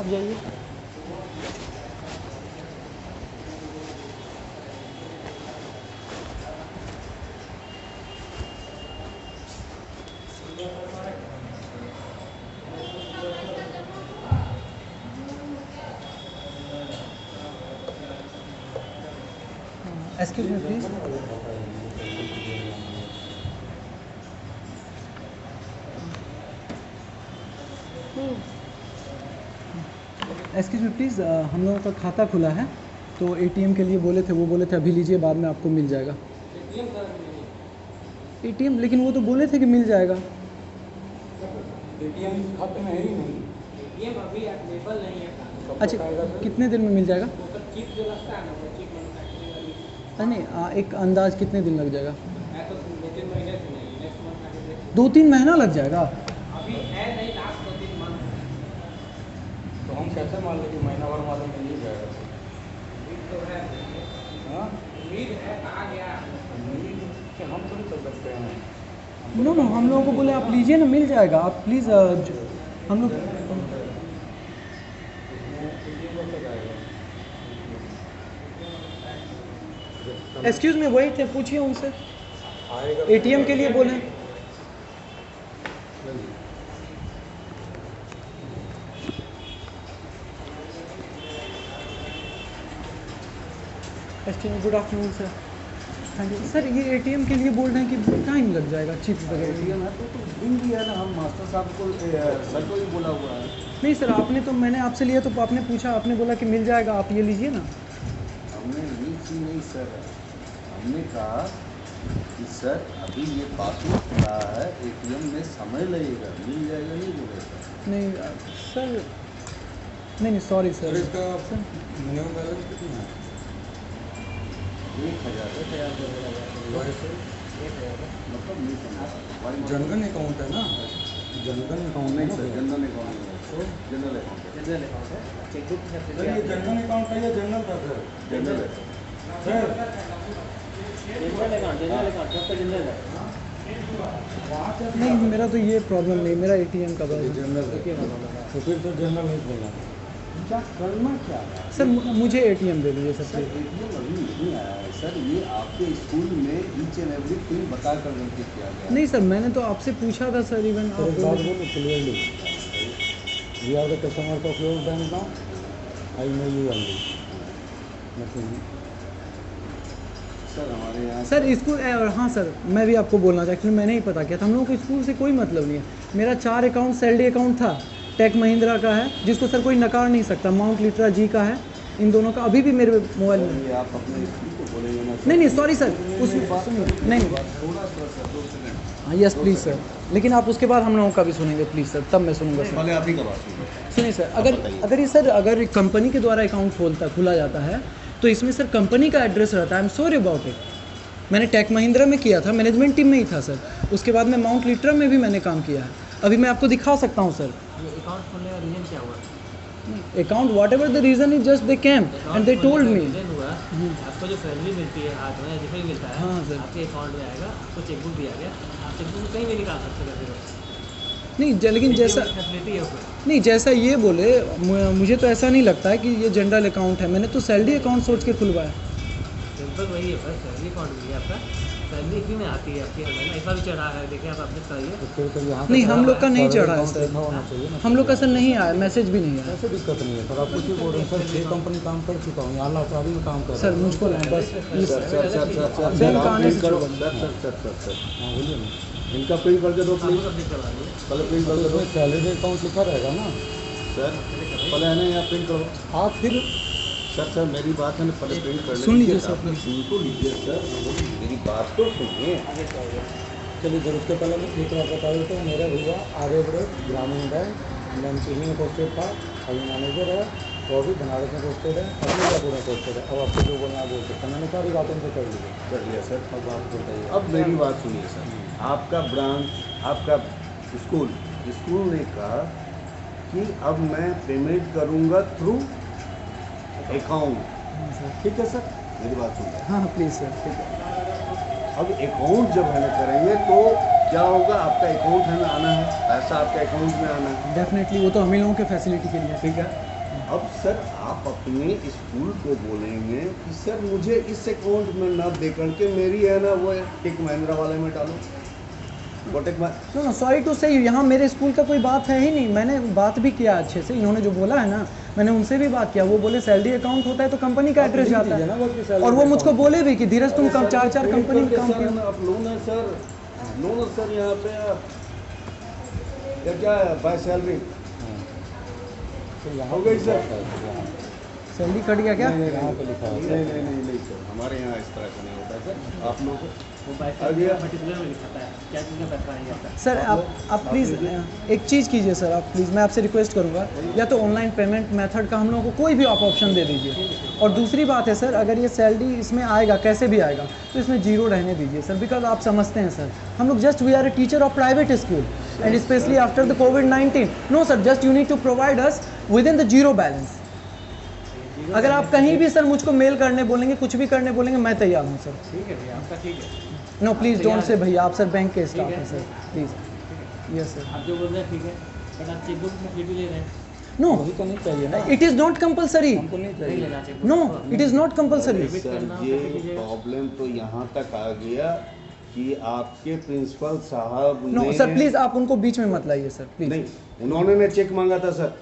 आप जाइए। Excuse me please. Excuse me please, हम लोगों का खाता खुला है तो एटीएम के लिए बोले थे, वो बोले थे अभी लीजिए, बाद में आपको मिल जाएगा। एटीएम लेकिन वो तो बोले थे कि मिल जाएगा। एटीएम खाते में है ही नहीं। एटीएम अभी अवेलेबल नहीं है। अच्छा, कितने दिन में मिल जाएगा? वो सब चिप जो लगता है ना, वो चिप मैन्युफैक्चरिंग वाली नहीं, एक अंदाज कितने दिन लग जाएगा? है, तो 2-3 महीने से नहीं, नेक्स्ट मंथ आके देखो। 2-3 महीना लग जाएगा? अभी है नहीं, लास्ट 2-3 मंथ। तो हम कैसे मान लें कि महीना भर वाले में मिल जाएगा? उम्मीद तो है, हाँ, उम्मीद है, कहा गया। उम्मीद कि हम थोड़ी कर सकते हैं। नो नो, हम लोगों को बोले आप लीजिए ना, मिल जाएगा। आप प्लीज़, हम लोग एक्सक्यूज़ मी, वही थे, पूछिए उनसे। एटीएम के लिए बोले। Good afternoon sir. हाँ जी सर, ये एटीएम के लिए बोल रहे हैं कि टाइम लग जाएगा, चिप्स वगैरह। एटीएम है तो दिन दिया ना, हम मास्टर साहब को सर को ही बोला हुआ है। नहीं सर, आपने तो, मैंने आपसे लिया तो आपने पूछा, आपने बोला कि मिल जाएगा, आप ये लीजिए ना। हमने ये चीज़ नहीं सर, हमने कहा कि सर अभी ये पासबुक खुला है, एटीएम में समय लगेगा, मिल जाएगा, नहीं बोलेगा। नहीं सर, नहीं सॉरी सर। इसका मिनिमम बैलेंस कितना है? 1,000 मतलब नहीं समझा। जनधन अकाउंट है ना? जनधन अकाउंट नहीं है सर, ना? जनरल अकाउंट नहीं है, जनरल अकाउंट है। जनरल अकाउंट है, चेकबुक की सर ये फैसिलिटी जनधन अकाउंट है या जनरल था सर? जनरल है। सर जनरल अकाउंट सबका जनरल है। नहीं, मेरा तो ये प्रॉब्लम नहीं, मेरा एटीएम का ये बस। जनरल है। तो फिर तो जनरल नहीं बोलना। क्या करना क्या है? सर मुझे एटीएम दे दीजिए सर सर प्लीज़। एटीएम अभी नहीं आया है सर, ये आपके स्कूल में ईच एंड एवरीथिंग बता कर नोटिस किया गया है। नहीं सर, मैंने तो आपसे पूछा था सर, इवन सर एक बात आप। बोलो clearly, we are the customer of your bank now, I know you only, nothing. Sir हमारे यहाँ सर स्कूल, हाँ सर, मैं भी आपको बोलना था, एक्चुअली मैंने ही पता किया था, हम लोगों को स्कूल से कोई मतलब नहीं है। मेरा 4 अकाउंट सैलरी अकाउंट था, टेक महिंद्रा का है, जिसको सर कोई नकार नहीं सकता, माउंट लिट्रा जी का है, इन दोनों का अभी भी मेरे मोबाइल में। ये आप अपने स्कूल को बोलेंगे ना सर। नहीं सॉरी सर, उसमें सुनिए, नहीं थोड़ा सा सर 2 सेकंड। हाँ यस प्लीज़ सर, लेकिन आप उसके बाद हम लोगों का भी सुनेंगे प्लीज़ सर, तब मैं सुनूंगा सर। पहले आप ही का बात सुनिए। सुनिए सर, बताइए। अगर ये सर, अगर कंपनी के द्वारा अकाउंट खुला जाता है तो इसमें सर कंपनी का एड्रेस रहता है। I am sorry about it. मैंने टेक महिंद्रा में किया था, मैनेजमेंट टीम में ही था सर, उसके बाद में माउंट लिट्रा में भी मैंने काम किया है। अभी मैं आपको दिखा सकता हूँ सर। ये अकाउंट खोलने का रीजन क्या हुआ? Account whatever the reason is, just they came and they told me. Reason हुआ, आपको जो सैलरी मिलती है हाथ में, जिसे भी मिलता है, हाँ सर। आपके अकाउंट में आएगा, आपको चेकबुक दिया गया, आप चेकबुक कहीं भी निकाल सकते हो। नहीं लेकिन जैसा, फैसिलिटी है ऊपर। नहीं जैसा ये बोले, मुझे तो ऐसा नहीं लगता है कि ये जनरल अकाउंट है, मैंने तो सैलरी अकाउंट सोच के खुलवाया। सिंपल वही है सर, सैलरी अकाउंट भी है आपका, सैलरी इसी में आती है आपकी, हमें ऐसा भी चढ़ा है, देखिए आप अपने कराइए। तो फिर तो यहाँ नहीं, हम लोग का नहीं चढ़ा है सर, लिखा होना चाहिए ना। हम लोग का सर नहीं आया, मैसेज भी नहीं आया ऐसे दिक्कत नहीं है सर, आपको क्यों बोल रहे हैं सर? 6 कंपनी काम कर चुका हूँ, यहाँ लाचारी में काम कर रहा सर। हूँ। मुझको ना बस sir sir sir sir sir bank आप आने से प्रिंट करो छोड़ो। Sir sir sir sir sir हाँ बोलिए ना। इनका प्रिंट करके दो प्लीज, आपको अपडेट करवा दीजिए। पहले प्रिंट तो करके दो उसमें सैलरी अकाउंट लिखा रहेगा ना सर, पहले है ना यहाँ प्रिंट करो। आप फिर। सर सर मेरी बात है ना, पहले प्रिंट कर सुन लीजिए सर, आप सुन तो लीजिए सर, मेरी बात तो सुनिए। चलिए सर, उसके पहले मैं एक बार बता देता हूँ, मेरा भैया आर्यव्रत ग्रामीण बैंक मैनपुरी में पोस्टेड था, अभी मैनेजर है, और भी बनारस में पोस्टेड है, अभी जयपुर में पोस्टेड है। अब आपको जो बोलना है बोल सकते हैं, मैंने सारी बातें उनसे कर ली है। कर लिया सर। अब आप बताइए। अब मेरी बात सुनिए सर, आपका ब्रांच, आपका स्कूल ने कहा कि अब मैं पेमेंट करूँगा थ्रू अकाउंट, ठीक है सर, मेरी बात सुनिए। हाँ हाँ प्लीज़ सर, ठीक है। अब अकाउंट जब है ना करेंगे तो क्या होगा, आपका अकाउंट है ना आना है, पैसा आपके अकाउंट में आना है, डेफिनेटली वो तो हम ही लोगों के फैसिलिटी के लिए। ठीक है। अब सर आप अपने स्कूल को बोलेंगे कि सर मुझे इस अकाउंट में ना दे करके मेरी है ना वो टेक महिंद्रा वाले में डालो, वो टेक नो सॉरी टू से, यहाँ मेरे स्कूल का कोई बात है ही नहीं। मैंने बात भी किया अच्छे से, इन्होंने जो बोला है ना, मैंने उनसे भी बात किया। वो बोले सैलरी अकाउंट होता है तो कंपनी का एड्रेस जाता है, और वो मुझको बोले भी कि धीरज तुम कम 4 कंपनी में काम किया। आप लोन है सर यहाँ पे क्या है बाय सैलरी हो गई सर। सैलरी कट गया क्या? नहीं सर, हमारे यहाँ इस तरह का नहीं होता सर। आप लोग वो पर्टिकुलर में लिखा है क्या चीज़ें बताएंगे आपका। सर आप प्लीज़ एक चीज़ कीजिए सर, आप प्लीज़, मैं आपसे रिक्वेस्ट करूंगा, या तो ऑनलाइन पेमेंट मेथड का हम लोगों को कोई भी आप ऑप्शन दे दीजिए। और दूसरी बात है सर, अगर ये सैलरी इसमें आएगा कैसे भी आएगा तो इसमें जीरो रहने दीजिए सर, बिकॉज आप समझते हैं सर, हम लोग just we are a teacher of private school and specially after the कोविड-19। No sir, just you need to provide us with in the zero balance. अगर आप कहीं भी सर मुझको मेल करने बोलेंगे, कुछ भी करने बोलेंगे, मैं तैयार हूँ सर। ठीक है भैया, आपका ठीक है। नो प्लीज़ डोंट से भैया, आप सर बैंक के स्टाफ हैं सर, प्लीज़। Yes sir. आप जो बोल रहे हैं ठीक है, बट आप चेकबुक में फिर भी ले रहे हैं। नो, तो नहीं चाहिए ना, इट इज़ नॉट कंपलसरी। हमको नहीं नहीं चाहिए। लेना chequebook. No, it is not compulsory. Sir ये प्रॉब्लम तो यहाँ तक आ गया कि आपके प्रिंसिपल साहब नो ने सर प्लीज़ आप उनको बीच में मत लाइए सर, प्लीज़। नहीं, उन्होंने चेक मांगा था सर,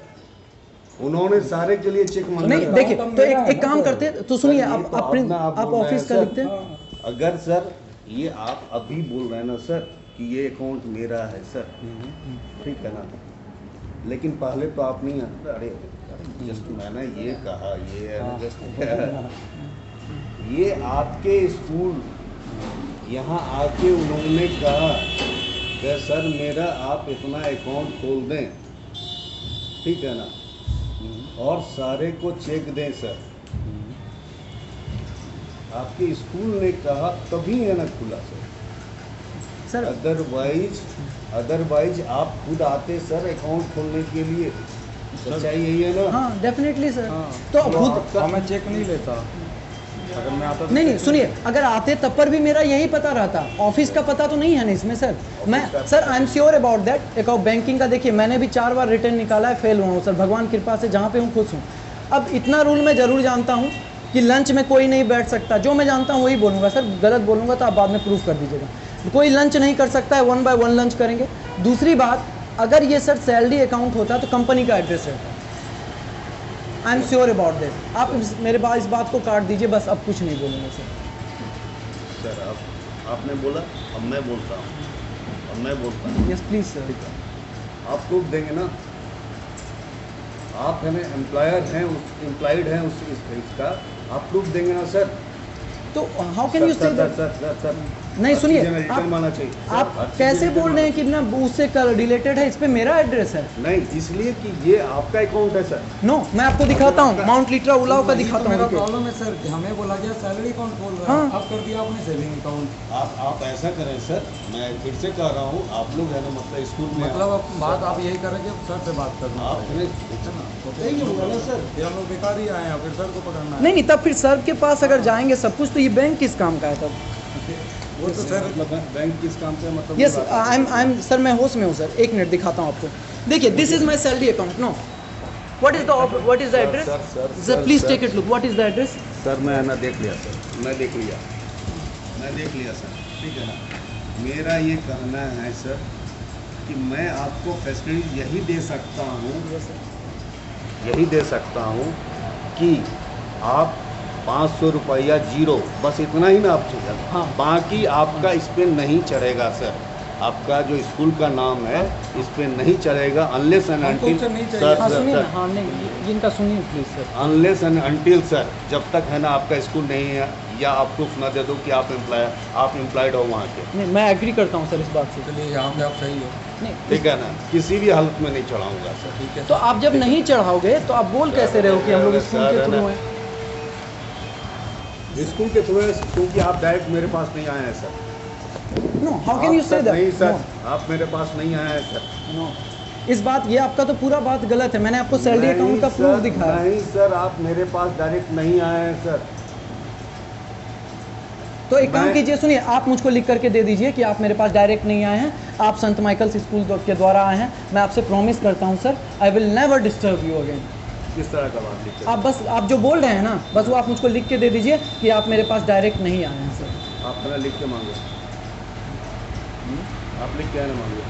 उन्होंने सारे के लिए चेक मांगा नहीं था। देखिए, तो एक काम करते हैं, तो सुनिए, सर, ये आप तो आप अपना आप आप बोल रहे ऑफिस हैं का सर। लिखते हैं। अगर सर ये आप अभी बोल रहे हैं ना सर कि ये अकाउंट मेरा है सर, ठीक है ना, लेकिन पहले तो आप नहीं आते। अरे जस्ट मैंने ये कहा, ये है ना जस्ट ये आपके स्कूल यहाँ आके उन्होंने कहा कि सर मेरा आप इतना अकाउंट खोल दें, ठीक है ना, और सारे को चेक दें सर। आपके स्कूल ने कहा तभी है ना खुला सर, अदरवाइज आप खुद आते सर अकाउंट खोलने के लिए। सच्चाई यही है ना? हाँ डेफिनेटली सर। तो तो खुद मैं चेक नहीं लेता, अगर मैं आता तो नहीं सुनिए, अगर आते तब पर भी मेरा यही पता रहता, ऑफिस का पता तो नहीं है ना इसमें सर। मैं sir I am sure about that. एक बैंकिंग का देखिए, मैंने भी 4 बार रिटर्न निकाला है, फेल हुआ हूँ सर, भगवान कृपा से जहाँ पे हूँ खुश हूँ। अब इतना रूल मैं ज़रूर जानता हूँ कि लंच में कोई नहीं बैठ सकता, जो मैं जानता हूँ वही बोलूँगा सर। गलत बोलूँगा तो आप बाद में प्रूफ कर दीजिएगा। कोई लंच नहीं कर सकता है, 1 by 1 लंच करेंगे। दूसरी बात, अगर ये सर सैलरी अकाउंट होता तो कंपनी का एड्रेस रहता। I am sure about that. आप मेरे पास इस बात को काट दीजिए, बस अब कुछ नहीं बोलूँगा सर। सर आपने बोला, अब मैं बोलता हूँ, यस प्लीज़ सर। आप प्रूफ देंगे ना? आप है ना एम्प्लॉयर हैं, एम्प्लॉयड हैं उस इसका, आप प्रूफ देंगे ना सर? तो how can you say that? Sir नहीं सुनिए, रिटर्न माना चाहिए सर, आप हर चीज़ कैसे रिटर्न बोल रहे हैं कि ना उससे रिलेटेड है, इस पे मेरा एड्रेस है। नहीं, इसलिए कि ये आपका अकाउंट है सर। नो, मैं आपको दिखाता हूँ, माउंट लिट्रा उलाव का दिखाता हूँ। मेरा रुकिए। प्रॉब्लम है सर, हमें बोला गया सैलरी अकाउंट खोल रहा है, हाँ। अब कर दिया आपने सेविंग अकाउंट। आप ऐसा करें सर, मैं फिर से कह रहा हूँ, आप लोग है ना मतलब स्कूल में मतलब अब बात आप यही करेंगे, सर से बात करना आपने है ना? तो यही होगा ना सर। फिर हम लोग बेकार ही आए हैं, फिर सर को पकड़ना है। नहीं, तब फिर सर के पास अगर जाएंगे सब कुछ, तो ये बैंक किस काम का है तब? वो तो सर मतलब बैंक किस काम से मतलब यस आई एम सर, मैं होश में हूँ सर। एक मिनट दिखाता हूँ आपको। देखिए, this is my salary account. No, what is the address? Sir please take it look, what is the address? Sir मैं ना देख लिया सर, मैं देख लिया सर, ठीक है ना। मेरा ये कहना है सर कि मैं आपको फैसिलिटी यही दे सकता हूँ कि आप 500 रुपया जीरो, बस इतना ही ना आप चाहिए। हाँ। बाकी आपका इस पे नहीं चढ़ेगा सर। आपका जो स्कूल का नाम है इस पे नहीं चढ़ेगा अनलेस एंड हमको अनटिल उससे नहीं चाहिए। हाँ सर सुनिए ना, सर हाँ नहीं, इनका सुनिए please sir. Unless and until sir, जब तक है ना आपका स्कूल नहीं है या आप प्रूफ ना दे दो कि आप एम्प्लॉयड हो वहाँ के, नहीं, मैं एग्री करता हूँ सर इस बात से। चलिए यहाँ पे आप सही हो, नहीं, ठीक है ना, किसी भी हालत में नहीं चढ़ाऊंगा सर। ठीक है। तो आप जब नहीं चढ़ाओगे तो आप बोल कैसे रहे हो कि हम लोग स्कूल के थ्रू हैं? स्कूल के थ्रू है क्योंकि आप डायरेक्ट मेरे पास नहीं आए हैं sir. No, how can you say that? नहीं सर, आप मेरे पास नहीं आए हैं सर। नो, इस बात, ये आपका तो पूरा बात गलत है। मैंने आपको सैलरी नहीं अकाउंट का सर, प्रूफ दिखाया। नहीं सर, आप मेरे पास डायरेक्ट नहीं आए हैं सर। तो एक काम कीजिए, सुनिए, आप मुझको लिख करके दे दीजिए कि आप मेरे पास डायरेक्ट नहीं आए हैं, आप संत माइकल्स स्कूल के द्वारा आए हैं। मैं आपसे प्रॉमिस करता हूं sir, I will never disturb you again. किस तरह का बात लिख के? आप बस आप जो बोल रहे हैं ना, बस वो आप मुझको लिख के दे दीजिए कि आप मेरे पास डायरेक्ट नहीं आए हैं सर। आप है ना लिख के मांगो। आप लिख के है ना मांगो।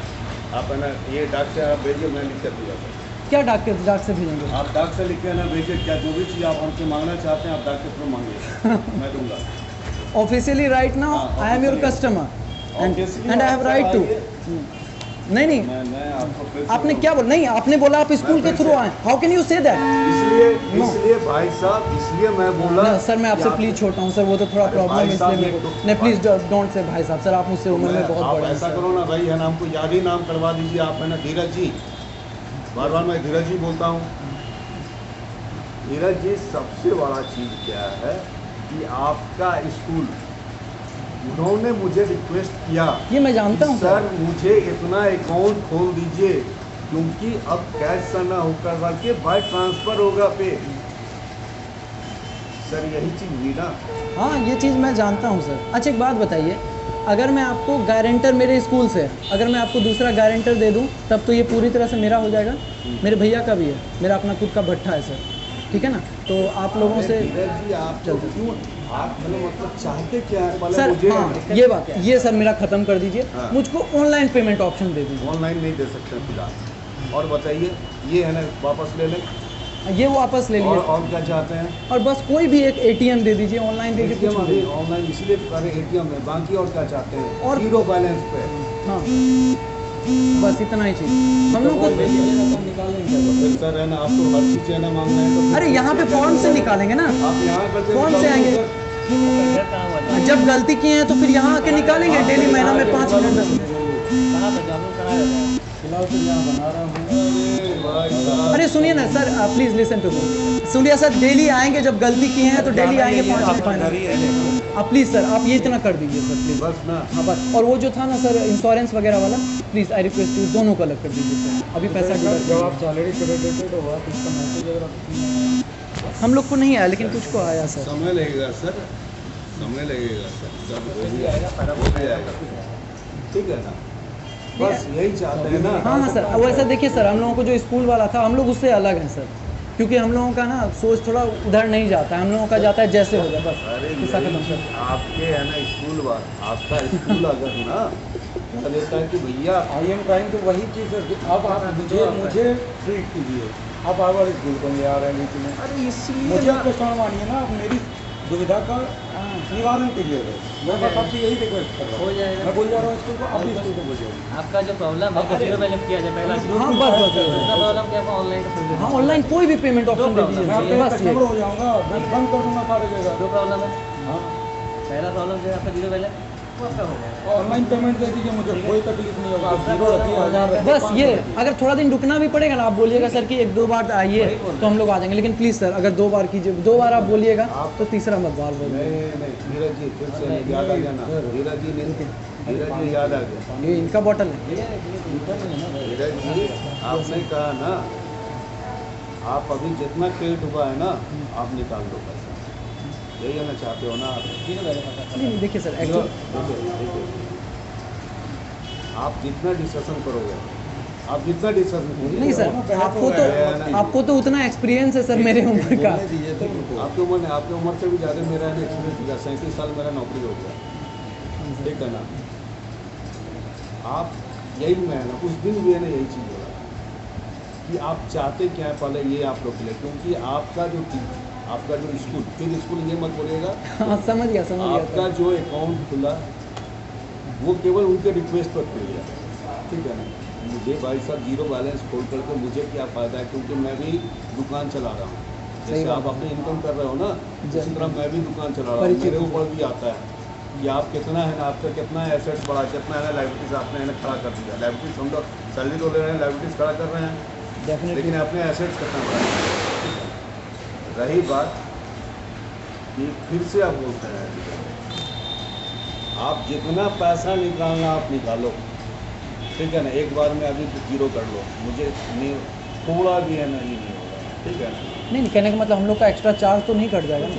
आप है ना ये डाक से आप भेजिए, मैं लिख कर दूँगा सर। क्या डाक से भेजेंगे? आप डाक से लिख के ना भेजिए, क्या जो भी चीज़ आप हमसे मांगना चाहते हैं आप डाक के थ्रू मांगिए, मैं दूंगा। Officially right now I am your customer and I have right to. नहीं मैं आपको फिर से आपने क्या बोला? नहीं, आपने बोला आप स्कूल के थ्रू आए। How can you say that? इसलिए भाई साहब, इसलिए मैं बोला सर मैं आपसे प्लीज छोड़ता हूँ सर, वो तो थोड़ा प्रॉब्लम है इसलिए मेरे को। नहीं प्लीज डोंट से भाई साहब। सर आप मुझसे उम्र में बहुत आप बड़े हैं ऐसा सर। करो ना भाई, है ना, हमको याद ही नाम करवा दीजिए। आप है ना धीरज जी, बार बार मैं धीरज जी बोलता हूँ। धीरज जी, सबसे बड़ा चीज़ क्या है कि आपका स्कूल, उन्होंने मुझे रिक्वेस्ट किया, ये मैं जानता हूँ सर मुझे इतना अकाउंट खोल दीजिए, क्योंकि अब कैश से ना होकर के बाय ट्रांसफर होगा पे। सर यही चीज़ हुई ना। हाँ ये चीज़ मैं जानता हूँ सर। अच्छा एक बात बताइए, अगर मैं आपको गारंटर मेरे स्कूल से, अगर मैं आपको दूसरा गारंटर दे दूँ तब तो ये पूरी तरह से मेरा हो जाएगा? मेरे भैया का भी है, मेरा अपना खुद का भट्ठा है सर, ठीक है ना? तो आप लोगों से धीरज जी, आप तो क्यों, आप मतलब चाहते क्या है? पहले सर मुझे हाँ ये बात है, ये सर मेरा ख़त्म कर दीजिए। हाँ। मुझको ऑनलाइन पेमेंट ऑप्शन दे दीजिए। ऑनलाइन नहीं दे सकते हैं फिलहाल। और बताइए, ये है ना वापस ले लें, ये वापस ले लिए और क्या चाहते हैं? और बस कोई भी एक ATM दे दीजिए, ऑनलाइन दे दीजिए, ATM कुछ अभी भी। ऑनलाइन इसलिए कर ATM में, बाकी और क्या चाहते हैं? और 0 बैलेंस पे। हाँ बस इतना ही चीज़ हम लोग को। तो फिर सर है ना, आपको हर चीज़ है ना मांगना है तो फिर अरे यहाँ पे फॉर्म से निकालेंगे ना, आप यहाँ करके कौन से निकालिए आएंगे? सर। घर कहाँ हुआ था? जब गलती किए हैं तो फिर यहाँ आके निकालेंगे डेली, महीना में 5 मिनट 10 मिनट। कहाँ पर जामुन कहाँ रहता है? फिलहाल तो यहाँ बना रहा हूँ। अरे भाई साहब, अरे सुनिए ना sir, please listen to me. सुनिए सर, डेली आएंगे, जब गलती किए हैं तो डेली आएंगे 5 मिनट फाइनल। आप प्लीज़ सर, आप ये इतना कर दीजिए सर प्लीज़। बस ना। हाँ बस। और वो जो था ना सर इंश्योरेंस वगैरह वाला, प्लीज़ आई रिक्वेस्ट यू दोनों को अलग कर दीजिए सर। अभी पैसा जब आप सैलरी क्रेडिटेड हुआ तो इसका मैसेज अगर हम लोग को नहीं आया लेकिन कुछ को आया सर। समय लगेगा सर, समय लगेगा सर, सब हो जाएगा, ठीक है ना? बस यही चाहते हैं ना। हाँ हाँ सर, वैसा देखिए सर, हम लोगों को जो स्कूल वाला था, हम लोग उससे अलग हैं सर, क्योंकि हम लोगों का ना सोच थोड़ा उधर नहीं जाता है, हम लोगों का जाता है जैसे हो जाए बस। अरे किस्सा खत्म यही सर। आपके है ना स्कूल आपका स्कूल अगर ना कह देता है कि भैया आई एम ट्राइंग तो वही चीज़ है। अब आप मुझे ट्रीट कीजिए। अब आप और स्कूल को ले आ रहे हैं बीच में। अरे इसलिए मुझे ना- आप परेशान मानिए ना, आप मेरी दुविधा का निवारण कीजिए। मैं बस आपसे यही रिक्वेस्ट कर रहा हो हूँ। जाएगा। मैं बोल जा रहा हूँ स्कूल को, अभी स्कूल को बोलिए। आपका जो प्रॉब्लम है किसी को पहले किया जाए पहला चीज़। हाँ बस बस दूसरा प्रॉब्लम क्या आपका ऑनलाइन का हाँ ऑनलाइन कोई भी पेमेंट ऑप्शन दे problem दीजिए मैं सर, आपका बस ये। कस्टमर हो जाऊँगा, मैं बंद कर दूँगा सारे जगह। दो प्रॉब्लम है। हाँ, पहला प्रॉब्लम जो है आपका 0 बैलेंस, वो आपका हो जाएगा। ऑनलाइन पेमेंट दे दीजिए, मुझे कोई तकलीफ नहीं होगा। आप 0 रखिए, 1000 रखिए, बस 500 ये, रखिए। अगर थोड़ा दिन रुकना भी पड़ेगा ना, आप बोलिएगा सर कि 1-2 बार आइए तो हम लोग आ जाएंगे, लेकिन प्लीज़ सर अगर 2 बार कीजिए, 2 बार आप बोलिएगा तो तीसरा मत बार बोलिए। नहीं धीरज जी, फिर से याद आ गया ना, धीरज जी नहीं, धीरज जी याद आ गया। ये इनका बॉटल है। धीरज जी, आपने कहा ना, आप अभी जितना क्रेडिट हुआ है ना, आप निकाल दो पैसा, यही है ना चाहते हो ना आप? नहीं देखिए सर एक्चुअली आप जितना डिस्कशन करोगे, आप जितना डिस्कशन नहीं सर, आपको तो उतना एक्सपीरियंस है सर मेरे उम्र का। आपकी उम्र नहीं, आपकी उम्र से भी ज़्यादा मेरा है एक्सपीरियंस हो गया, 37 साल मेरा नौकरी हो गया, ठीक है ना? आप यही मैं ना उस दिन भी है ना यही चीज़ हो रहा कि आप चाहते क्या है, पहले ये आप लोग के लिए, क्योंकि आपका जो स्कूल, फिर स्कूल ये मत बोलिएगा, हाँ समझ गया आपका सर। जो अकाउंट खुला वो केवल उनके रिक्वेस्ट पर खुल गया, ठीक है ना? मुझे भाई साहब 0 बैलेंस खोल करके मुझे क्या फ़ायदा है, क्योंकि मैं भी दुकान चला रहा हूँ, जैसे बात आप अपनी इनकम कर रहे हो ना, उसी तरह मैं भी दुकान चला रहा हूँ, परिचित मेरे ऊपर भी आता है कि आप कितना है ना, आपका कितना एसेट्स बढ़ा, कितना है ना लाइबिलिटीज आपने है ना खड़ा कर दिया। लाइबिलिटीज हम लोग सैलरी तो ले रहे हैं, लाइबिलिटीज खड़ा कर रहे हैं, डेफिनेटली। लेकिन अपने एसेट्स कितना बढ़ा। रही बात कि फिर से आप बोलते हैं, आप जितना पैसा निकालना आप निकालो, ठीक है ना? एक बार में अभी 0 कर लो, मुझे नहीं थोड़ा भी है ना ये नहीं होगा। ठीक है ना? नहीं, कहने का मतलब हम लोग का एक्स्ट्रा चार्ज तो नहीं कट जाएगा ना?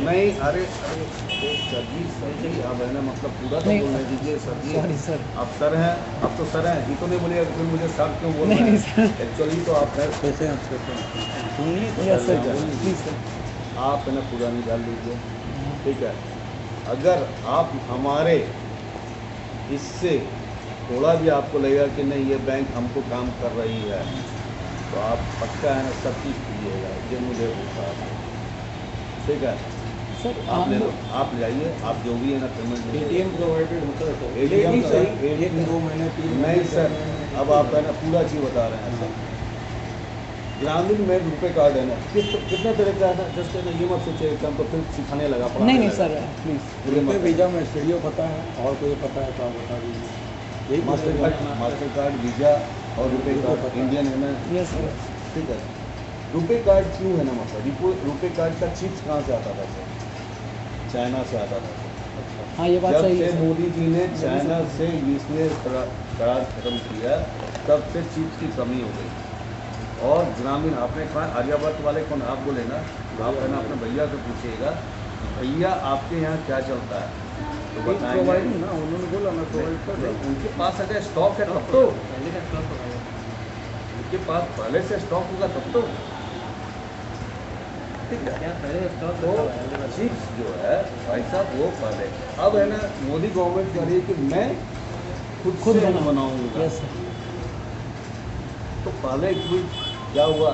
नहीं, अरे सर जी अब है ना, मतलब पूरा तो नहीं, बोलने दीजिए सर जी। Sorry sir. आप सर हैं, अब तो सर हैं, ये तो नहीं बोलिए फिर मुझे सर क्यों बोल नहीं, रहे नहीं, हैं? सर। एक्चुअली तो आप हैं, कैसे हैं सुनिए तो यस सर, बोलिए। Please sir. आप है ना पूरा निकाल लीजिए, ठीक है? अगर आप हमारे इससे थोड़ा भी आपको लगेगा कि नहीं ये बैंक हमको काम कर रही है, तो आप पक्का है ना सब चीज़ कीजिएगा, ये मुझे होता है, ठीक है? सर आप ले लो, आप ले आइए, आप जो भी है ना पेमेंट ATM प्रोवाइडेड होता है सर। ATM सर सर, 1-2 महीने 3 नहीं सर, अब आप है ना पूरा चीज़ बता रहे हैं सर। ग्रामीण में रुपए कार्ड है ना, कितने तरह का है ना, जस्ट है ना, ये मत सोचिए कि हमको फिर सिखाने लगा, पढ़ाने नहीं, नहीं लगा। Sir, please. ये मत रुपए वीजा में स्टूडियो पता है और कोई पता है तो आप बता दीजिए। यही मास्टर कार्ड, वीजा और रुपए कार्ड इंडियन है ना, यस सर। ठीक है? रुपए कार्ड क्यों है ना, मतलब रुपए कार्ड का चिप्स कहाँ से आता था सर? चाइना से आता था। हाँ, ये बात जब सही से है सर। मोदी जी ने चाइना से बिजनेस करार खत्म किया, तब से चिप्स की कमी हो गई। और ग्रामीण आपने कहा आर्यावर्त वाले कौन, आप बोले ना, आप है ना अपने भैया से पूछिएगा, भैया आपके यहाँ क्या चलता है तो बताएंगे प्रोवाइडिंग ना, उन्होंने बोला मैं प्रोवाइड कर रहा हूँ। उनके पास अगर स्टॉक है तब तो, पहले का स्टॉक होगा। उनके पास पहले से स्टॉक होगा तब तो, ठीक है? क्या पहले स्टॉक तो रखा हुआ है? चिप्स जो है भाई साहब वो पहले, अब है ना मोदी गवर्नमेंट कह रही है कि मैं खुद से बनाऊंगा। Yes sir. तो पहले कोई क्या हुआ,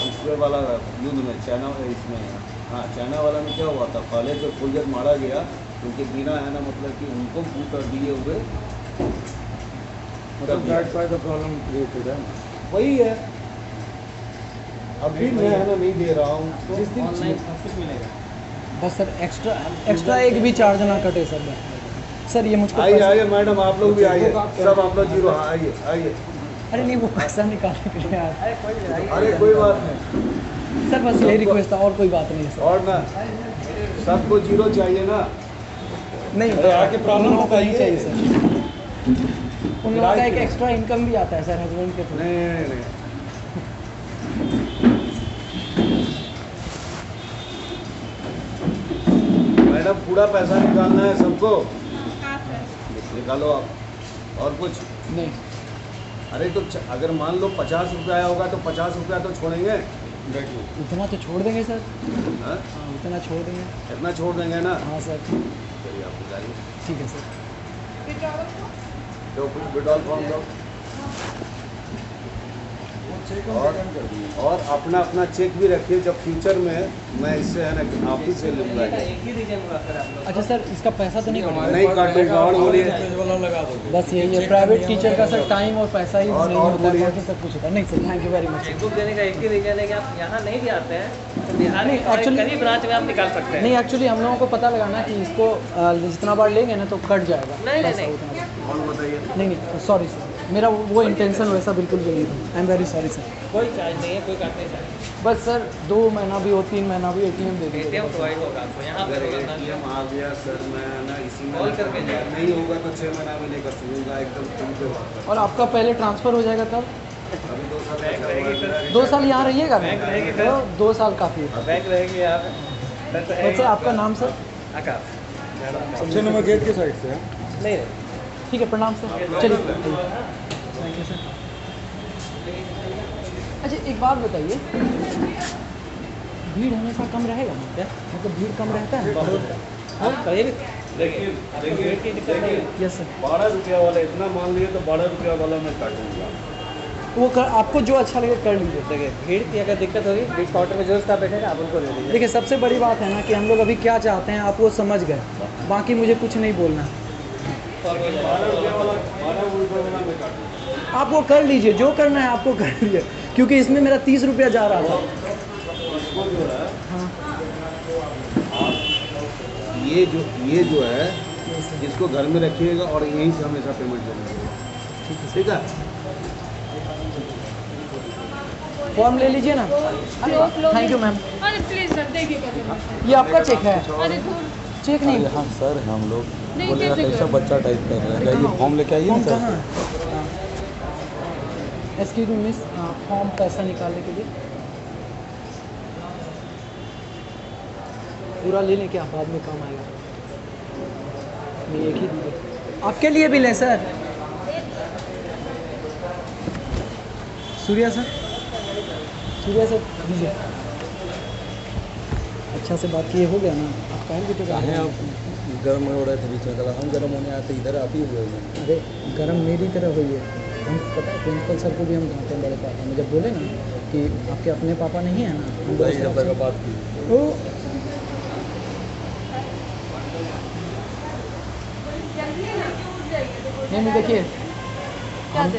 इसमें वाला युद्ध में चाइना इसमें, हाँ चाइना वाला में क्या हुआ था, पहले जो फुलजर मारा गया उनके बिना है ना, मतलब कि उनको कर दिए हुए मतलब that's why the problem created है। वही है। अभी मैं है ना नहीं दे रहा हूँ तो जिस दिन ऑनलाइन सब कुछ मिलेगा। बस सर, एक्स्ट्रा एक भी चार्ज ना कटे सर। बस सर, ये मुझको आइए पैसा- आइए मैडम, आप लोग भी आइए, सब आप लोग जीरो, हाँ आइए आइए। अरे नहीं, वो पैसा निकालने के लिए यार। अरे कोई बात नहीं, सर बस यही रिक्वेस्ट था, और कोई बात नहीं है सर। और ना सबको जीरो चाहिए ना, नहीं, अरे आके प्रॉब्लम उन लोगों को नहीं बताइए। चाहिए सर। उन लोगों का एक एक्स्ट्रा इनकम भी आता है सर हस्बैंड के थ्रू। नहीं मैडम पूरा पैसा निकालना है सबको, निकालो आप, और कुछ नहीं, अरे तो अगर मान लो 50 रुपया आया होगा तो 50 रुपया तो छोड़ेंगे, उतना तो छोड़ देंगे सर। हाँ? हाँ, उतना छोड़ देंगे। इतना छोड़ देंगे ना, हाँ सर, चलिए आप बताइए, ठीक है सर। तो कुछ विड्रॉल फॉर्म दो और अपना अपना चेक भी रखिए, जब फ्यूचर में मैं इससे है ना आप ही से लूँगा। एक ही रीजन हुआ सर आप लोग। अच्छा सर, इसका पैसा तो नहीं कटेगा? नहीं काटूंगा, और बोलिए। वाला लगा दोगे। बस यही है, प्राइवेट टीचर का सर टाइम और पैसा ही और नहीं होता है, बोलिए। बाकी सब कुछ होता है। नहीं sir, thank you very much. Chequebook देने का एक ही रीजन है कि आप यहाँ नहीं भी आते हैं तो बिहार नहीं, में actually- कहीं ब्रांच में आप निकाल सकते हैं। नहीं, एक्चुअली हम लोगों को पता लगाना कि इसको जितना बार लेंगे ना तो कट जाएगा नहीं, पैसा नहीं। उतना बार। और बताइए। नहीं, सॉरी सर, मेरा वो इंटेंशन वैसा बिल्कुल भी नहीं था। I am very sorry sir. कोई चार्ज नहीं है, कोई काट नहीं सकता। बस सर 2 महीना भी हो, 3 महीना भी ATM दे दीजिए। ATM प्रोवाइड होगा आपको यहाँ अगर पे होगा। ATM आ गया सर, मैं ना इसी में कॉल करके जाइए। नहीं होगा तो 6 महीना में लेकर चलूँगा, एकदम तुम पे बात कर। और आपका पहले ट्रांसफ़र हो जाएगा तब? अभी 2 साल बैंक रहेगी फिर। 2 साल यहाँ रहिएगा ना? बैंक रहेगी फिर। तो 2 साल काफ़ी है। बैंक रहेगी यहाँ पे। तो है वैसे ही। आपका नाम सर? आकाश। सबसे नंबर गेट के साइड से है। नहीं ठीक है, प्रणाम सर। चलिए, थैंक यू सर। अच्छा एक बात बताइए, भीड़ हमेशा कम रहेगा ना क्या? मतलब भीड़ कम रहता है? बहुत। हाँ कहीं भी देखिए, आपको वेट की दिक्कत नहीं है। Yes sir. 12 रुपया वाला इतना मान लिए तो 12 रुपया वाला मैं काटूंगा। आपको जो अच्छा लगे कर लीजिए। देखिए भीड़ की अगर दिक्कत होगी, भीड़ काउंटर में जो स्टाफ बैठेगा आप उनको ले लीजिए। देखिए सबसे बड़ी बात है ना कि हम लोग अभी क्या चाहते हैं आप वो समझ गए, बाकी मुझे कुछ नहीं बोलना है। 12 रुपया वाला मैं काटूंगा। आप वो कर लीजिए, जो करना है आपको कर लीजिए, क्योंकि इसमें मेरा 30 रुपया जा रहा था। उसको जो है हाँ, आप ये जो है इसको घर में रखिएगा और यहीं से हमेशा पेमेंट करिएगा, ठीक है? फॉर्म ले लीजिए ना। Thank you ma'am. अरे प्लीज सर देखिए कैसे ये आपका चेक है? अरे थोड़ा चेक नहीं, हाँ सर, हम लोग नहीं, बोले कैसे कैसा कर? बच्चा टाइप कर रहा है, जाइए फॉर्म लेके आइए फॉर्म ना कहाँ सर। है? एक्सक्यूज मी मिस, फॉर्म पैसा निकालने के लिए। पूरा ले लें क्या, बाद में काम आएगा। नहीं एक ही दीजिए, आपके लिए भी लें sir. Surya sir, Surya sir दीजिए। अच्छा से बात किए, हो गया ना? आप पहन भी तो चाहे आप गर्म हो रहे थे बीच में, कल हम गर्म होने आए थे इधर, आप ही हुए हैं। अरे गर्म मेरी तरह हुई है। हम पता है प्रिंसिपल सर को भी हम जानते हैं, बड़े पापा में जब बोले ना कि आपके अपने पापा नहीं है ना, हम बड़े वही साहब जब से- तक बात की। ओ नहीं नहीं देखिए, हम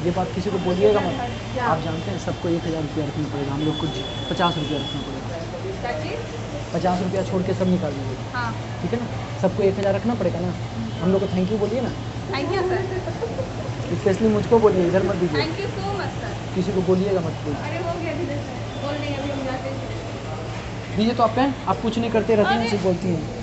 ये बात किसी को बोलिएगा मत। आप जानते हैं सबको 1000 रुपया रखना पड़ेगा, हम लोग को 50 रुपया रखना पड़ेगा। 50 रुपया छोड़ के सब निकाल दीजिए, हाँ ठीक है ना? सबको 1000 रखना पड़ेगा ना। हम लोग को थैंक यू बोलिए ना, थैंक यू सर, स्पेशली मुझको बोलिए, इधर मत दीजिए, thank you so much sir. किसी को बोलिएगा मत प्लीज। अरे हो गया धीरे से, बोल नहीं अभी हम जाते हैं। दीजिए तो आप पेन, आप कुछ नहीं करते रहते हैं, सिर्फ बोलती हैं।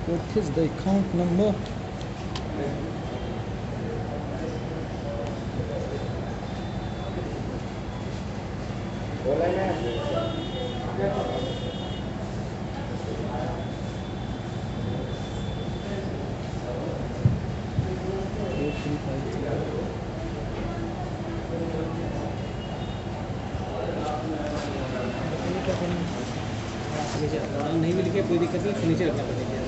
What is the account number? नहीं भी लिखे कोई दिक्कत नहीं, नीचे रखना पड़ेगा।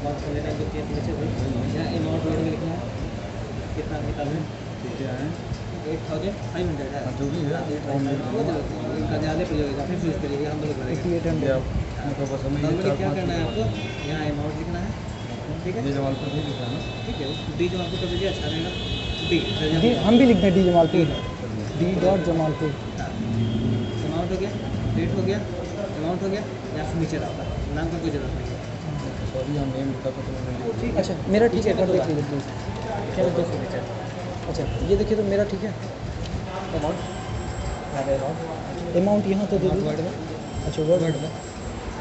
बात कर लेना जो कि नीचे यहाँ अमाउंट वर्ड में लिखना है, कितना किताब है, 8500 है, जो भी है वो जो इनका ज़्यादा पे लगेगा, फिर यूज़ करिएगा, हम लोग करेंगे। 8800 आपको बस हमें नॉर्मली क्या करना है आपको, यहाँ अमाउंट लिखना है, ठीक है, ये जमालपुर नहीं लिखा है ना। ठीक है, डी जो आपको कर दीजिए, अच्छा रहेगा। डी डी हम भी लिखते हैं, D Jamalpur, D dot Jamalpur. Amount हो गया, डेट हो गया, अमाउंट हो गया, या फिर नीचे रहता है, नाम का कोई जरूरत नहीं है। सॉरी हम नेम लिखा था तो मैंने लिख अच्छा मेरा ठीक है, कर देख लीजिए प्लीज़। क्या बोलते हैं सिग्नेचर, अच्छा ये देखिए तो मेरा ठीक है। अमाउंट अमाउंट यहाँ तो दे वर्ड दीजिए। में, अच्छा वर्ड वर्ड में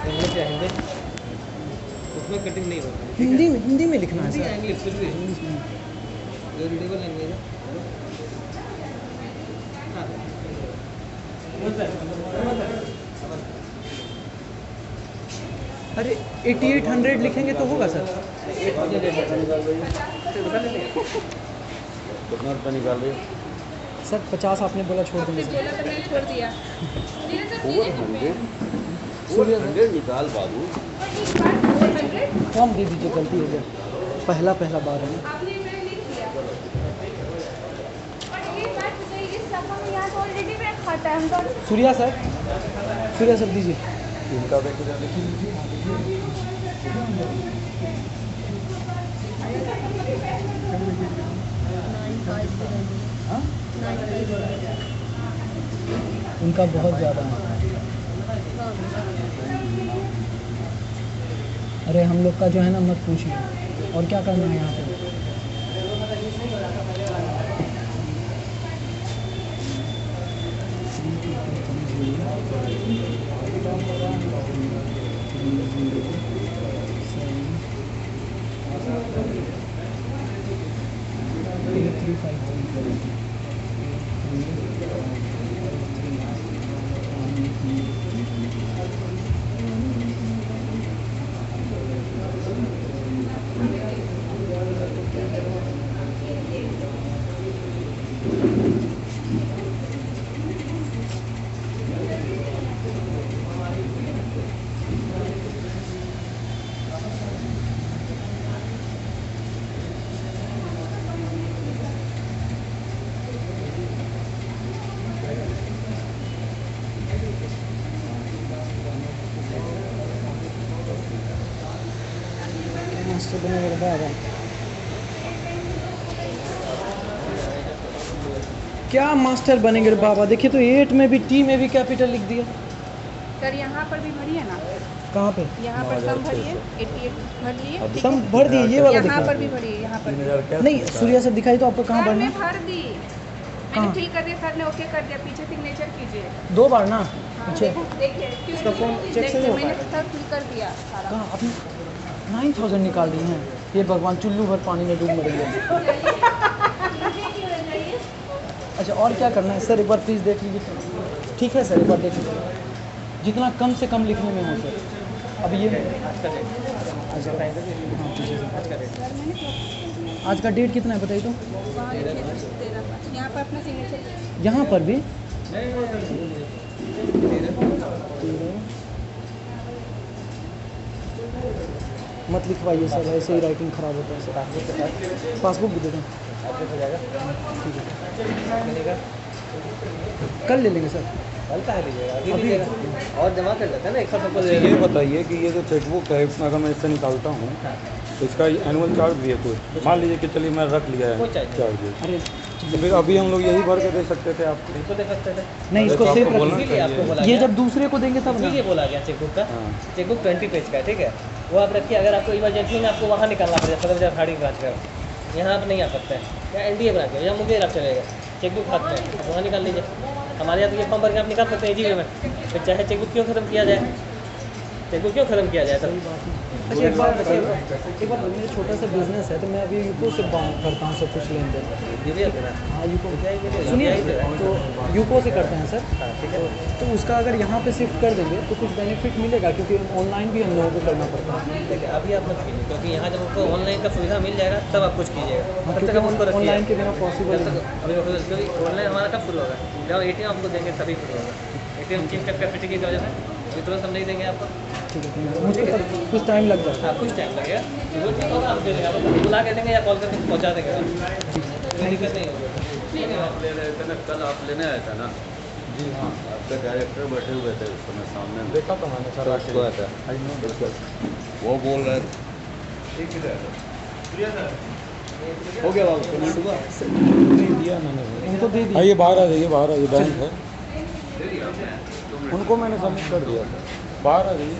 इंग्लिश या हिंदी, उसमें कटिंग नहीं होता है, हिंदी में लिखना है हिंदी या सर। इंग्लिश कुछ भी, इंग्लिश में। जो रीडेबल लैंग्वेज है। हाँ अरे 8800 लिखेंगे तो होगा सर। कितना रुपया निकाल रहे हो? सर 50 आपने बोला छोड़ देंगे सर। बोला तो मैंने छोड़ दिया। धीरे से ओवर कीजिए। 100, सूर्य ओवर सर। 100 निकाल बाबू। पर इस बार 400 फॉर्म दे दीजिए, गलती हो गया, पहला बार है ना। आपने मैंने लिख दिया। और ये बात सही, इस सफा में यहाँ तो ऑलरेडी मैं खाता है, हम तो सूर्या सर दीजिए। इनका देख के लिख लीजिए। हाँ? उनका बहुत ज़्यादा है। अरे हम लोग का जो है ना मत पूछिए, और क्या करना है यहाँ पे। मास्टर बने मेरे बाबा, क्या मास्टर बनेंगे रे बाबा। देखिए तो 8 में भी, टी में भी कैपिटल लिख दिया। सर यहाँ पर भी भरिए ना, कहाँ पे? यहाँ पर सम भरिए, 88 भर लिए, ठीक सम है? भर दिए, ये वाला यहाँ पर देखिए। भी भरिए, यहाँ पर भी। 3000 क्या? नहीं सूर्या सर दिखाई तो आपको कहाँ सर भरना मैं है? भर दी, कहाँ? मैंने फिल कर दिया, सर ने ओके कर दिया, पीछे सिग्नेचर कीजिए। 2 बार ना। हाँ, अच्छा देखिए इसका फोन चेक से नहीं हो मैंने पाएगा। सर फिल कर दिया सारा। कहाँ आपने 9000 निकाल दी हैं? ये भगवान, चुल्लू भर पानी में डूब मरेंगे। अच्छा, और क्या करना है सर? एक बार प्लीज़ देख लीजिए। ठीक है सर, एक बार देख लीजिए, जितना कम से कम लिखने में हो सर। अब ये आज का डेट अच्छा, टाइम पे हाँ ठीक है सर। आज का डेट सर मैंने प्रॉपर्टी आज का डेट कितना है बताइए तो? वहाँ लिखे थे 13/5, यहाँ पर अपना सिग्नेचर। यहाँ पर भी मत लिखवाइए सर, ऐसे ही राइटिंग ख़राब होता है सर। पासबुक भी दे दें। हो जाएगा ठीक है, मिलेगा कल ले लेंगे सर। कल का है लीजिएगा अभी अभी- लीजिएगा और जमा कर लेते हैं ना, एक साथ सबको अच्छा, ये बताइए कि ये जो चेकबुक है इसमें अगर मैं इससे निकालता हूँ तो इसका एनुअल चार्ज भी है कुछ? मान लीजिए कि चलिए मैं रख लिया कोई है चार्ज नहीं। चार्जेस, अरे तो फिर अभी हम लोग यही भर के दे सकते थे आपको। बिल्कुल दे सकते थे। नहीं, इसको तो सेफ आपको बोलना रखिए। इसीलिए आपको बोला ये गया। जब दूसरे को देंगे तब ना। इसीलिए बोला गया चेकबुक का। हाँ। चेकबुक 20 पेज का है, ठीक है। वो आप रखिए, अगर आपको इमरजेंसी में आपको वहाँ निकालना पड़ेगा, सदर बाजार खाड़ी ब्रांच का, यहाँ आप नहीं आ सकते हैं, या एनडीए ब्रांच है, या मुझे आप चलेगा। चेकबुक हाथ में आप वहाँ निकाल लीजिए। हमारे यहाँ तो ये फॉर्म भर के आप निकाल सकते हैं इजी वे में। फिर चाहे चेकबुक क्यों खत्म किया जाए, चेकबुक क्यों खत्म किया जाए तब। अच्छा, एक बार बताइए, एक बार मेरा छोटा सा बिजनेस है तो मैं अभी यूको से करता हूँ सब कुछ लेन देन। यूरिया देना हाँ यूको, है। सुनिए तो यूको से करते हैं सर। हाँ ठीक है। तो उसका अगर यहाँ पे शिफ्ट कर देंगे तो कुछ बेनिफिट मिलेगा, क्योंकि ऑनलाइन भी हम लोगों को करना पड़ता है। देखिए अभी आप मत कीजिए, क्योंकि यहाँ जब आपको ऑनलाइन का सुविधा मिल जाएगा तब आप कुछ कीजिएगा। हाँ, तब तक आप उसको क्योंकि रखिए। ऑनलाइन के बिना पॉसिबल जब नहीं। तक अभी क्योंकि ऑनलाइन हमारा कब शुरू होगा, जब एटीएम आपको देंगे तभी शुरू होगा। एटीएम चेंज कैपेसिटी की वजह से अभी तुरंत हम नहीं देंगे आपको। ठीक है, मुझे तब कुछ टाइम लग जाएगा। हाँ कुछ टाइम लगेगा, वो ठीक होगा, आप दे देंगे, आपको बुला के देंगे या कॉल करके पहुँचा देंगे। कोई दिक्कत नहीं होगी। आप ले रहे थे ना, कल आप लेने आया था ना? जी हाँ, आपके डायरेक्टर बैठे हुए थे उस समय सामने में। देखा तो मैंने सर उसको आया था, आई नो उसको वो बोल रहे थे। ठीक है, हो गया बाबू, पेमेंट हुआ? दिया मैंने। उनको दे हाँ, दिया। ये बाहर आ जाइए, बाहर आ जाइए, बैंक है, उनको मैंने सबमिट कर दिया था। बाहर आ जाइए।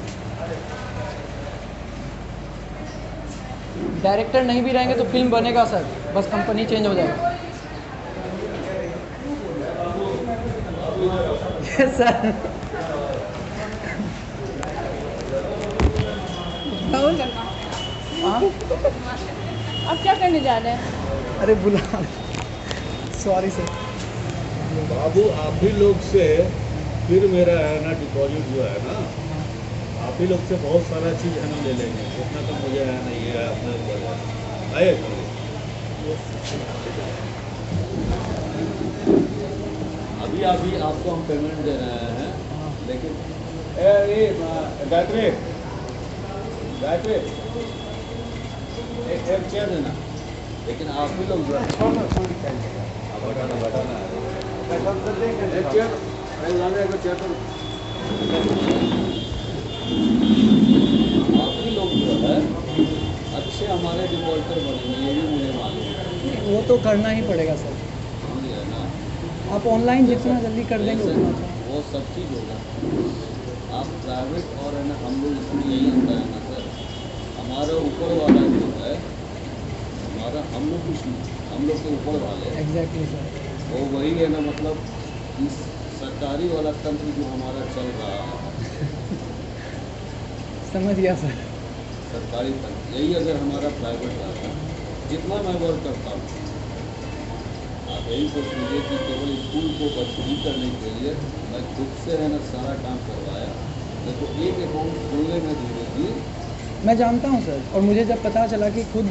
डायरेक्टर नहीं भी रहेंगे तो फिल्म बनेगा सर, बस कंपनी चेंज हो जाएगी। Yes sir. और करना। हाँ, अब क्या करने जा रहे हैं? अरे बुला, सॉरी सर। बाबू आप ही लोग से फिर मेरा है ना डिपॉजिट जो है ना, आप ही लोग से बहुत सारा चीज़ है ना ले लेंगे। जितना तो मुझे है ना ये है अपना आए। अभी अभी आपको हम पेमेंट दे रहे हैं, लेकिन ये गायत्री गायत्री एक चेयर देना, लेकिन आप ही लोग जो है बताना एक चेयर लाने का चेयर तो आप ही लोग जो है अच्छे हमारे डिफॉल्टर बनेंगे, ये भी मुझे मालूम है। वो तो करना ही पड़ेगा सर। समझिए ना, आप ऑनलाइन जितना जल्दी कर देंगे जैसे उतना अच्छा। वो सब चीज़ होगा। आप प्राइवेट और है ना हम लोग इसमें यही होता है ना सर, हमारा ऊपर वाला जो है हमारा, हम लोग कुछ नहीं, हम लोग के ऊपर वाले हैं। Exactly sir. वो वही है ना, मतलब इस सरकारी वाला तंत्र जो हमारा चल रहा है, समझ गया सर। सरकारी तंत्र यही अगर हमारा प्राइवेट रहता, जितना मैं वर्क करता हूँ, आप यही सोच लीजिए कि केवल स्कूल को बदतरी करने के लिए मैं खुद से है ना सारा काम करवाया। देखो एक अकाउंट खोलने में धीरे मैं जानता हूँ सर, और मुझे जब पता चला कि खुद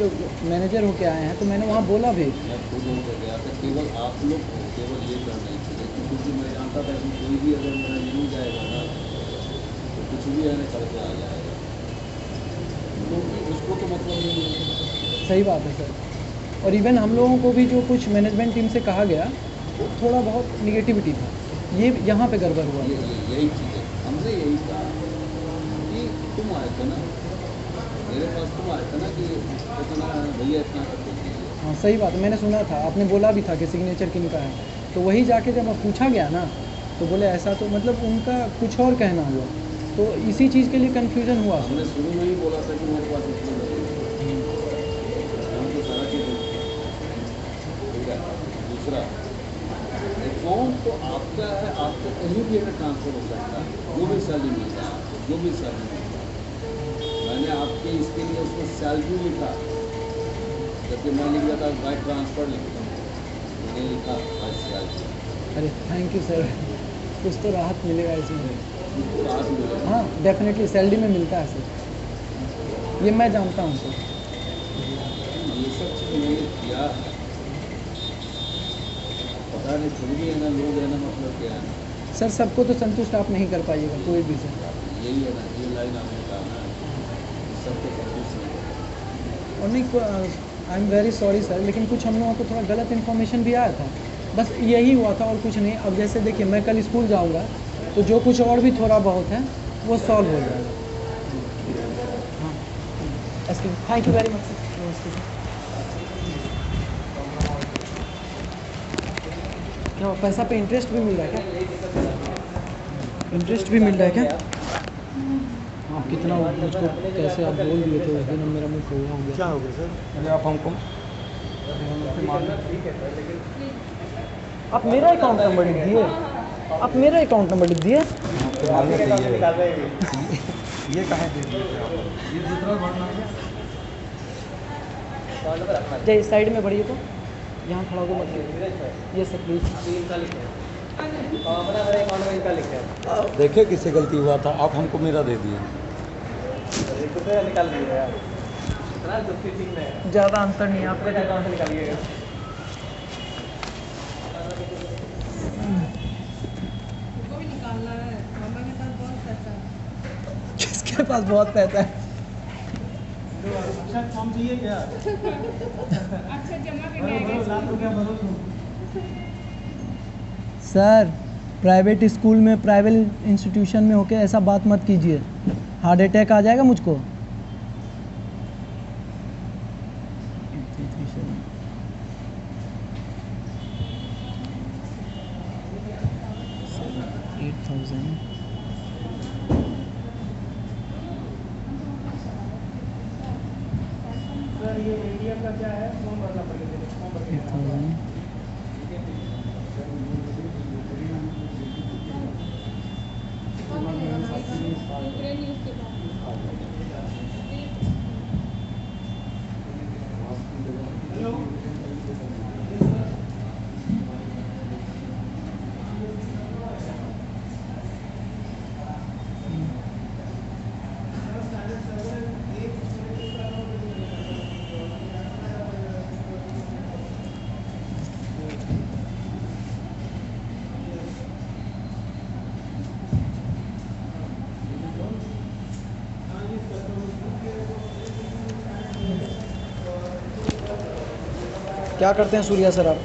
मैनेजर होके आए हैं तो मैंने वहाँ बोला भी। मैं खुद होकर गया था, केवल आप लोग को केवल ये करना ही चाहिए, क्योंकि मैं जानता था कि कोई भी अगर मेरा मिल जाएगा ना तो कुछ भी है ना करके आ जाएगा, क्योंकि उसको तो मतलब नहीं है। सही बात है सर। और इवन हम लोगों को भी जो कुछ मैनेजमेंट टीम से कहा गया वो थोड़ा बहुत निगेटिविटी था, ये यहाँ पे गड़बड़ हुआ। यही चीज़ है, हमने यही कहा कि तुम आए थे ना, मेरे पास तुम आए थे ना कि इतना भैया इतना कर दीजिए। हाँ सही बात है, मैंने सुना था, आपने बोला भी था कि सिग्नेचर किनका है, तो वही जाके जब पूछा गया ना तो बोले ऐसा, तो मतलब उनका कुछ और कहना हुआ, तो इसी चीज़ के लिए कन्फ्यूजन हुआ। हमने शुरू में ही बोला था कि मेरे पास इसमें हमको सारा चीज़ ठीक है। दूसरा अकाउंट तो आपका है, आपको कहीं भी अगर ट्रांसफर हो सकता है, जो भी सैलरी मिलता है आपको, जो भी सैलरी मिलता है। मैंने आपके इसके लिए उसमें सैलरी लिखा, जबकि मैं लिख दिया था बाय ट्रांसफ़र लिखता हूँ, मैंने लिखा ICRC। अरे थैंक यू सर, कुछ तो राहत मिलेगा इसमें। उनको राहत मिलेगा। हाँ डेफिनेटली सैलरी में मिलता है सर, ये मैं जानता हूँ सर। ये सब चीज़ मैंने किया है, पता नहीं फिर भी है ना, लोग है ना, मतलब क्या है, सर सबको तो संतुष्ट आप नहीं कर पाइएगा कोई भी सर। यही है ना, ये लाइन आपने कहा ना, सबको संतुष्ट नहीं है। और नहीं, I am very sorry sir, लेकिन कुछ हम लोगों को थोड़ा गलत इन्फॉर्मेशन भी आया था, बस यही हुआ था और कुछ नहीं। अब जैसे देखिए मैं कल स्कूल जाऊंगा तो जो कुछ और भी थोड़ा बहुत है वो सॉल्व हो जाएगा। हाँ thank you very much sir. क्या पैसा पे इंटरेस्ट भी मिल रहा है क्या? इंटरेस्ट भी मिल रहा है क्या? आप कितना मुझको कैसे आप बोल दिए थे उस दिन, मेरा मुंह कौवा हो गया। क्या हो गया सर? अरे आप हमको आप मेरा अकाउंट नंबर लिख दिए, आप मेरा अकाउंट नंबर लिख दिए। ये कहाँ दे दिए थे आप? ये दूसरा भरना है। जय साइड में बढ़िए तो, यहाँ खड़ा होकर मत ये सर प्लीज। देखिए किससे गलती हुआ था, आप हमको मेरा दे दिए। निकाल दिए यार, ज़्यादा अंतर नहीं है आपका। अकाउंट से निकालिएगा। वो भी निकालना है, मामा के पास बहुत पैसा है। किसके पास बहुत पैसा है? फॉर्म चाहिए क्या? अच्छा जमा करके आएगा। सर प्राइवेट स्कूल में, प्राइवेट इंस्टीट्यूशन में होके ऐसा बात मत कीजिए, हार्ट अटैक आ जाएगा मुझको। सर ये ATM का क्या है, फॉर्म भरना पड़ेगा, फॉर्म भरना। यूक्रेन न्यूज़ के बाद क्या करते हैं सूर्या सर आप?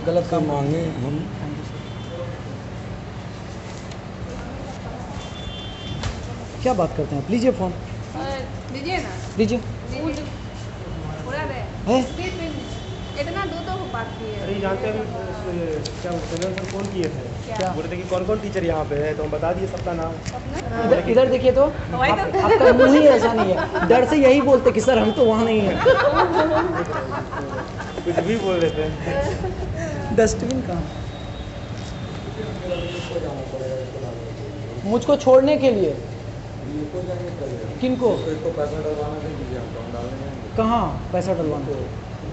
गलत काम मांगे हम। क्या बात करते हैं आप? लीजिए फ़ोन दीजिए ना, लीजिए। पूरा दे। है इतना दो तो बात की है। अरे जानते हैं क्या सर फोन किए थे, क्या? बोल रहे थे कि कौन कौन टीचर यहाँ पे है, तो हम बता दिए सबका नाम। इधर इधर देखिए तो, आपका मुंह ही ऐसा नहीं है, डर से यही बोलते कि सर हम तो वहाँ नहीं हैं। कुछ भी बोल रहे थे। डस्टबिन कहाँ? मुझको छोड़ने के लिए। किनको? तो पैसा डलवाना दे दीजिए, हम डाल देंगे। कहाँ पैसा डलवाना?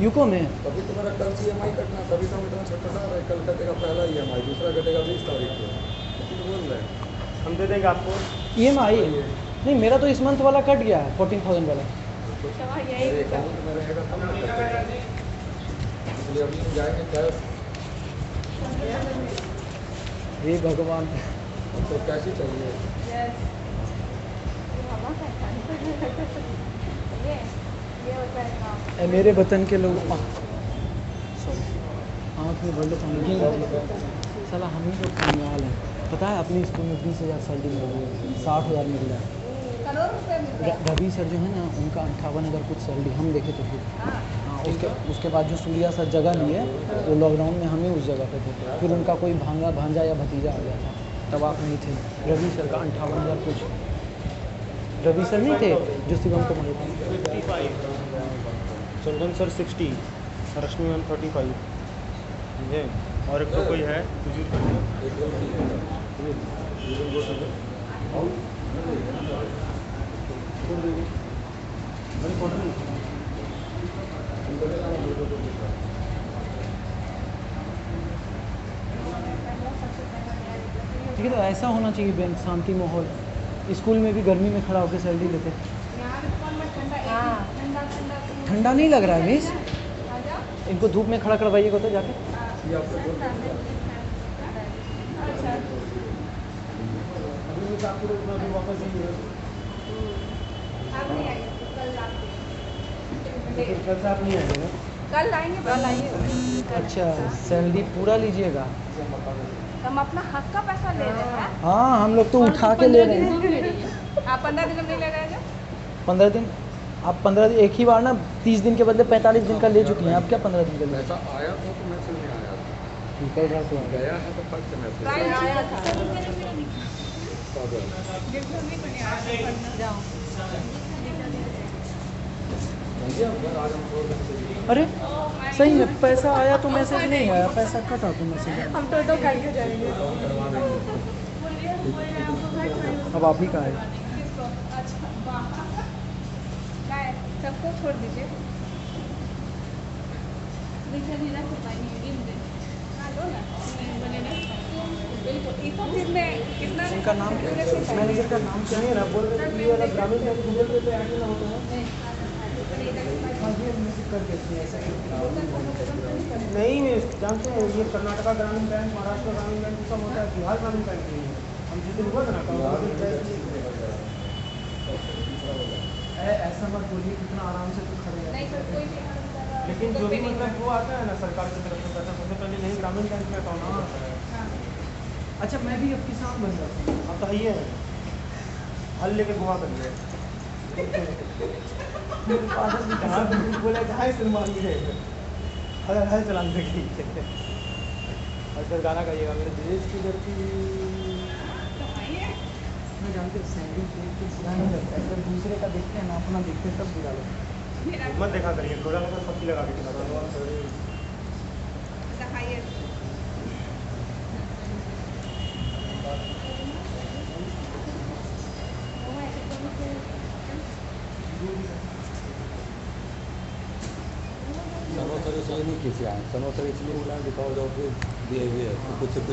यूको में? तभी तो मेरा कल CMI कटना, तभी तो हम इतना छटपटा रहे। कल कटेगा पहला EMI, दूसरा कटेगा 20 तारीख को। तो बोल रहे हैं हम दे देंगे आपको। EMI नहीं, मेरा तो इस मंथ वाला कट गया है, 14,000 वाला। यही मेरे अकाउंट में रहेगा तब ना कटेगा। इसलिए अभी हम जाएंगे कैश। हे भगवान, तो कैश ही चाहिए। ये होता है काम। ए मेरे वतन के लोग सॉरी आँख में भर लो पानी की साला हम ही लोग कंगाल हैं। पता है अपने स्कूल में 20,000 सैलरी मिल रही है, 60,000 मिल रहा है। करोड़ रुपए मिल रहा है। रवि सर जो है ना, उनका 58,000 कुछ सैलरी हम देखे तो फिर। हाँ। उसके बाद जो सूर्या सर जगह लिए, वो लॉकडाउन में हम ही उस जगह पे थे। फिर उनका कोई भांजा या भतीजा आ गया था, तब आप नहीं थे। रवि सर का 58,000 कुछ। रवि सर नहीं थे जो शिवम को मारे थे? 55, चंदन सर 60, रश्मि मैम 35, समझे। और एक तो कोई है बुजुर्ग देखिए तो ऐसा होना चाहिए बैंक, शांति माहौल। स्कूल में भी गर्मी में खड़ा होकर सैलरी लेते। यहाँ पे कौन मत ठंडा ठंडा ठंडा ठंडा नहीं लग रहा है मिस, आ जाओ। इनको धूप में खड़ा करवाइएगा तो जाके। अच्छा आप नहीं आइए, कल आते कल से आप नहीं आएंगे ना? कल आएंगे। अच्छा, सैलरी पूरा लीजिएगा? हम अपना हक का पैसा ले रहे हैं। हाँ, हम लोग तो उठा के ले रहे हैं। आप 15 दिन में नहीं ले रहे हैं? 15 दिन? आप 15 दिन एक ही बार ना 30 दिन के बदले 45 दिन का ले चुकी हैं। आप क्या 15 दिन का ले? पैसा आया तो मैसेज नहीं आया था, ठीक है, इधर तो आ गया। गया है तो फट से मैसेज प्राइस आया था। अरे सही में पैसा आया तो मैसेज नहीं आया, पैसा कटा तो मैसेज आया। हम तो करके जाएंगे। अब आप ही का है। सबको छोड़ दीजिए। कितना इनका नाम क्या है? मैनेजर का नाम क्या है? ना बोल रहे थे ये वाला ग्रामीण बैंक गूगल पे ऐड ना होता है। नहीं जानते हैं, ये कर्नाटका ग्रामीण बैंक, महाराष्ट्र ग्रामीण बैंक सब होता है, बिहार ग्रामीण बैंक नहीं है। हम जिस दिन हुआ था ना ऐसा मत बोलिए, कितना आराम से तो खड़े हैं। नहीं सर, कोई भी लेकिन जो भी मतलब वो आता है ना सरकार की तरफ से पैसा, सबसे पहले यही ग्रामीण बैंक में अकाउंट आता है। अच्छा, मैं भी अब किसान बन जाता हूँ। अब तो है हल लेके घुमा कर लिए बोला कहाँ सलमान की है, अगर हल चलाने की और फिर गाना गाइएगा मेरे देश की धरती। मैं जानते सैलरी देख के बुरा नहीं लगता है, अगर दूसरे का देखते हैं ना, अपना देखते हैं तब बुरा लगता है। मत देखा करिए, थोड़ा लगा पत्ती लगा के दिखाइए। समोसा सही नहीं खींचे आए, समोसा इसलिए बोला दिखाओ जाओ दिए हुए है कुछ